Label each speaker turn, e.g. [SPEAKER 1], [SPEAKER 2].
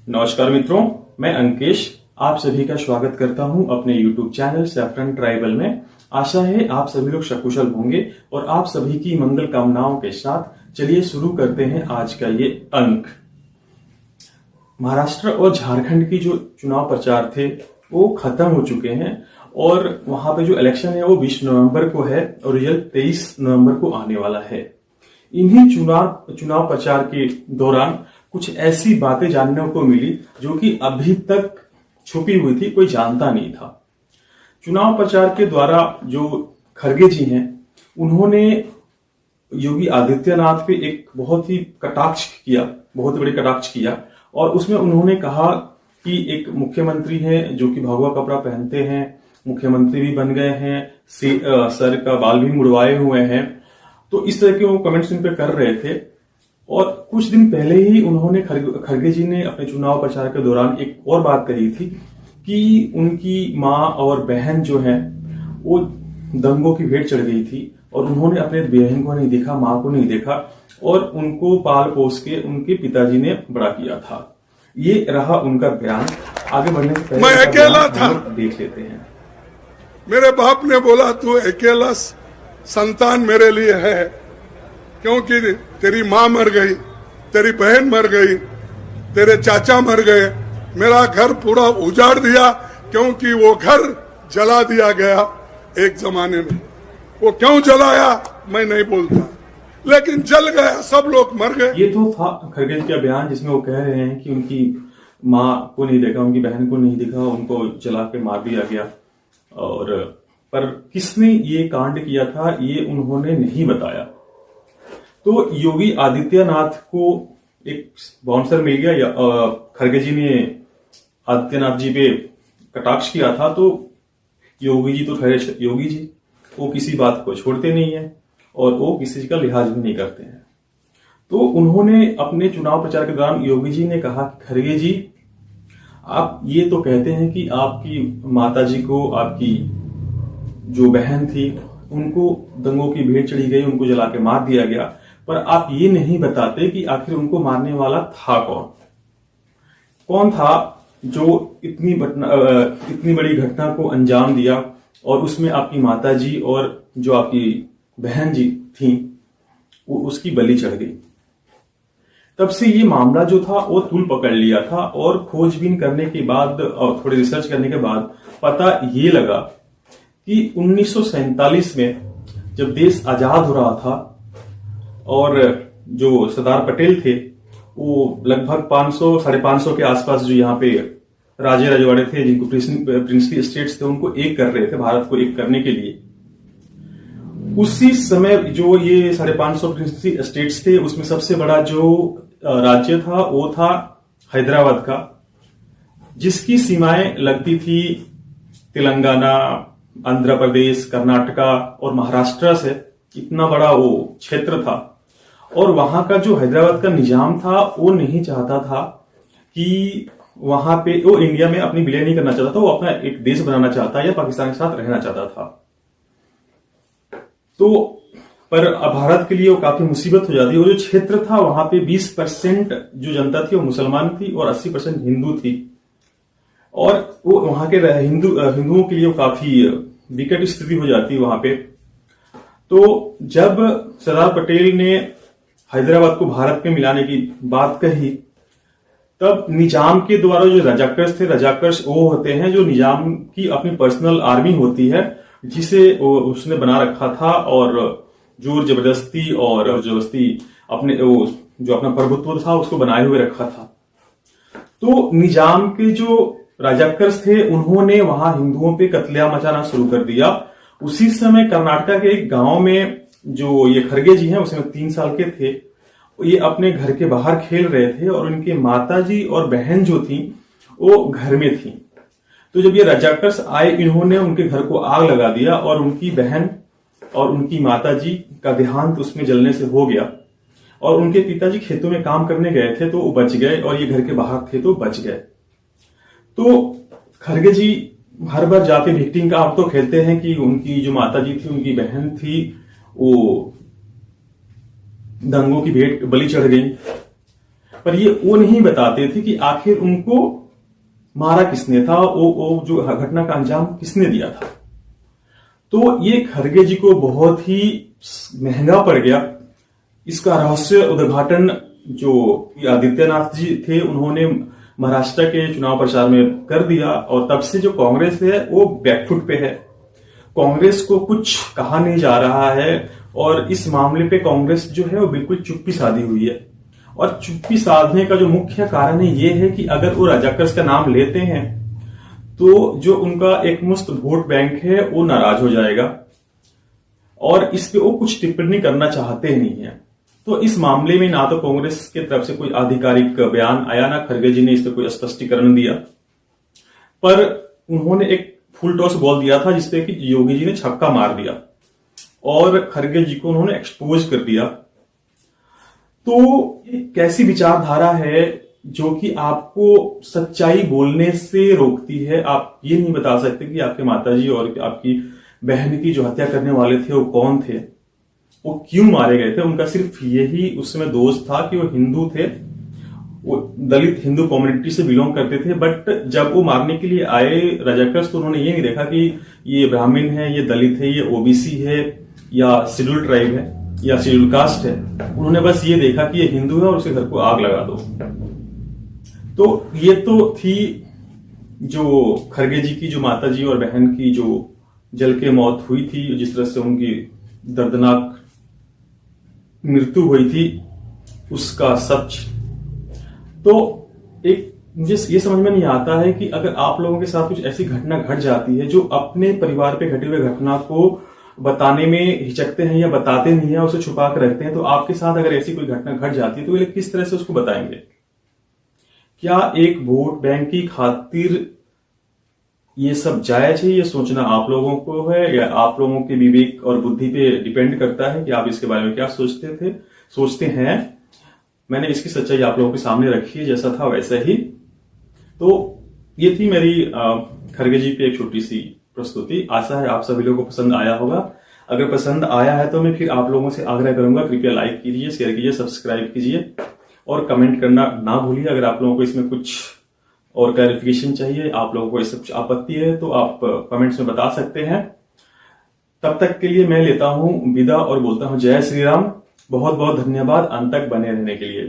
[SPEAKER 1] नमस्कार मित्रों, मैं अंकेश आप सभी का स्वागत करता हूं अपने YouTube चैनल सैफरन ट्राइबल में। आशा है आप सभी लोग सकुशल होंगे और आप सभी की मंगल कामनाओं के साथ चलिए शुरू करते हैं आज का ये अंक। महाराष्ट्र और झारखंड की जो चुनाव प्रचार थे वो खत्म हो चुके हैं और वहां पे जो इलेक्शन है वो 20 नवंबर को है और रिजल्ट 23 नवंबर को आने वाला है। इन्हीं चुनाव प्रचार के दौरान कुछ ऐसी बातें जानने को मिली जो कि अभी तक छुपी हुई थी, कोई जानता नहीं था। चुनाव प्रचार के द्वारा जो खरगे जी हैं उन्होंने योगी आदित्यनाथ पे एक बहुत ही बहुत बड़ी कटाक्ष किया और उसमें उन्होंने कहा कि एक मुख्यमंत्री हैं जो कि भगवा कपड़ा पहनते हैं, मुख्यमंत्री भी बन गए हैं, सर का बाल भी मुड़वाए हुए हैं। तो इस तरह के वो कमेंट्स इन पे कर रहे थे। और कुछ दिन पहले ही उन्होंने खरगे जी ने अपने चुनाव प्रचार के दौरान एक और बात कही थी कि उनकी माँ और बहन जो है वो दंगों की भेंट चढ़ गई थी और उन्होंने अपने बहन को नहीं देखा, माँ को नहीं देखा और उनको पाल पोस के उनके पिताजी ने बड़ा किया था। ये रहा उनका बयान। आगे बढ़ने से पहले
[SPEAKER 2] मैं अकेला था,
[SPEAKER 1] देख लेते हैं।
[SPEAKER 2] मेरे बाप ने बोला तू अकेला संतान मेरे लिए है, क्योंकि तेरी माँ मर गई, तेरी बहन मर गई, तेरे चाचा मर गए, मेरा घर पूरा उजाड़ दिया, क्योंकि वो घर जला दिया गया एक जमाने में। वो क्यों जलाया मैं नहीं बोलता, लेकिन जल गया, सब लोग मर गए।
[SPEAKER 1] ये तो था खरगे जी का बयान जिसमें वो कह रहे हैं कि उनकी माँ को नहीं देखा, उनकी बहन को नहीं देखा, उनको जला के मार दिया गया। और पर किसने ये कांड किया था ये उन्होंने नहीं बताया। तो योगी आदित्यनाथ को एक बाउंसर मिल गया या खरगे जी ने आदित्यनाथ जी पे कटाक्ष किया था। तो योगी जी तो खैर योगी जी, वो किसी बात को छोड़ते नहीं है और वो किसी का लिहाज भी नहीं करते हैं। तो उन्होंने अपने चुनाव प्रचार के दौरान योगी जी ने कहा कि खरगे जी आप ये तो कहते हैं कि आपकी माता जी को, आपकी जो बहन थी उनको दंगों की भेंट चढ़ी गई, उनको जला के मार दिया गया, पर आप ये नहीं बताते कि आखिर उनको मारने वाला था कौन था जो इतनी बड़ी घटना को अंजाम दिया और उसमें आपकी माताजी और जो आपकी बहन जी थी वो उसकी बलि चढ़ गई। तब से ये मामला जो था वो तूल पकड़ लिया था और खोजबीन करने के बाद और थोड़ी रिसर्च करने के बाद पता ये लगा कि 1947 में जब देश आजाद हो रहा था और जो सरदार पटेल थे वो लगभग 500-550 के आसपास जो यहाँ पे राजे रजवाड़े थे जिनको प्रिंसली स्टेट्स थे उनको एक कर रहे थे, भारत को एक करने के लिए। उसी समय जो ये 550 प्रिंसली स्टेट्स थे उसमें सबसे बड़ा जो राज्य था वो था हैदराबाद का, जिसकी सीमाएं लगती थी तेलंगाना, आंध्र प्रदेश, कर्नाटका और महाराष्ट्र से। इतना बड़ा वो क्षेत्र था और वहां का जो हैदराबाद का निजाम था वो नहीं चाहता था कि वहां पे वो इंडिया में अपनी विलय नहीं करना चाहता था, वो अपना एक देश बनाना चाहता या पाकिस्तान के साथ रहना चाहता था। तो पर भारत के लिए वो काफी मुसीबत हो जाती। वो जो क्षेत्र था वहां पे 20% जो जनता थी वो मुसलमान थी और 80% हिंदू थी और वो वहां के हिंदुओं के लिए काफी विकट स्थिति हो जाती वहां पे। तो जब सरदार पटेल ने हैदराबाद को भारत में मिलाने की बात कही तब निजाम के द्वारा जो रजाकर्स वो होते हैं जो निजाम की अपनी पर्सनल आर्मी होती है जिसे उसने बना रखा था और जोर जबरदस्ती अपने जो अपना प्रभुत्व था उसको बनाए हुए रखा था। तो निजाम के जो रजाकर्स थे उन्होंने वहां हिंदुओं पे कत्लेआम मचाना शुरू कर दिया। उसी समय कर्नाटक के एक गांव में जो ये खरगे जी हैं उसमें 3 साल के थे, ये अपने घर के बाहर खेल रहे थे और उनके माताजी और बहन जो थी वो घर में थी। तो जब ये रजाकर्स आए इन्होंने उनके घर को आग लगा दिया और उनकी बहन और उनकी माताजी का देहांत उसमें जलने से हो गया और उनके पिताजी खेतों में काम करने गए थे तो वो बच गए और ये घर के बाहर थे तो बच गए। तो खरगे जी हर बार जाके विक्टिम का आप तो खेलते हैं कि उनकी जो माताजी थी, उनकी बहन थी, वो दंगों की भेंट बलि चढ़ गई। पर ये वो नहीं बताते थे कि आखिर उनको मारा किसने था, वो जो घटना का अंजाम किसने दिया था। तो ये खरगे जी को बहुत ही महंगा पड़ गया। इसका रहस्य उद्घाटन जो आदित्यनाथ जी थे उन्होंने महाराष्ट्र के चुनाव प्रचार में कर दिया, और तब से जो कांग्रेस है वो बैकफुट पे है। कांग्रेस को कुछ कहा नहीं जा रहा है, और इस मामले पे कांग्रेस जो है वो बिल्कुल चुप्पी साधी हुई है। और चुप्पी साधने का जो मुख्य कारण ये है कि अगर वो रजाकर्स का नाम लेते हैं तो जो उनका एक मुश्त वोट बैंक है वो नाराज हो जाएगा, और इस पे वो कुछ टिप्पणी करना चाहते नहीं है। तो इस मामले में ना तो कांग्रेस की तरफ से कोई आधिकारिक बयान आया, ना खरगे जी ने इस पे कोई स्पष्टीकरण दिया, पर उन्होंने एक फुल टॉस बॉल दिया था जिसपे कि योगी जी ने छक्का मार दिया और खरगे जी को उन्होंने एक्सपोज कर दिया। तो एक कैसी विचारधारा है जो कि आपको सच्चाई बोलने से रोकती है। आप ये नहीं बता सकते कि आपके माताजी और आपकी बहन की जो हत्या करने वाले थे वो कौन थे, वो क्यों मारे गए थे। उनका सिर्फ यही उस समय दोष था कि वो हिंदू थे, वो दलित हिंदू कम्युनिटी से बिलोंग करते थे। बट जब वो मारने के लिए आए रजाकर्स, तो उन्होंने ये नहीं देखा कि ये ब्राह्मण है, ये दलित है, ये ओबीसी है, या शेड्यूल ट्राइब है, या शेड्यूल कास्ट है। उन्होंने बस ये देखा कि ये हिंदू है और उसके घर को आग लगा दो। तो ये तो थी जो खरगे जी की, जो माता जी और बहन की जो जल के मौत हुई थी, जिस तरह से उनकी दर्दनाक मृत्यु हुई थी, उसका सच। तो एक मुझे ये समझ में नहीं आता है कि अगर आप लोगों के साथ कुछ ऐसी घटना घट जाती है जो अपने परिवार पे घटी हुई घटना को बताने में हिचकते हैं या बताते नहीं है, उसे छुपा कर रखते हैं, तो आपके साथ अगर ऐसी कोई घटना घट जाती है तो ये किस तरह से उसको बताएंगे। क्या एक वोट बैंक की खातिर ये सब जायज है, ये सोचना आप लोगों को है, या आप लोगों के विवेक और बुद्धि पे डिपेंड करता है कि आप इसके बारे में क्या सोचते हैं। मैंने इसकी सच्चाई आप लोगों के सामने रखी है, जैसा था वैसा ही। तो ये थी मेरी खरगे जी पे एक छोटी सी प्रस्तुति। आशा है आप सभी लोगों को पसंद आया होगा। अगर पसंद आया है तो मैं फिर आप लोगों से आग्रह करूंगा, कृपया लाइक कीजिए, शेयर कीजिए, सब्सक्राइब कीजिए और कमेंट करना ना भूलिए। अगर आप लोगों को इसमें कुछ और क्लैरिफिकेशन चाहिए, आप लोगों को इससे कुछ आपत्ति है, तो आप कमेंट्स में बता सकते हैं। तब तक के लिए मैं लेता हूं विदा और बोलता हूं जय श्री राम। बहुत बहुत धन्यवाद अंत तक बने रहने के लिए।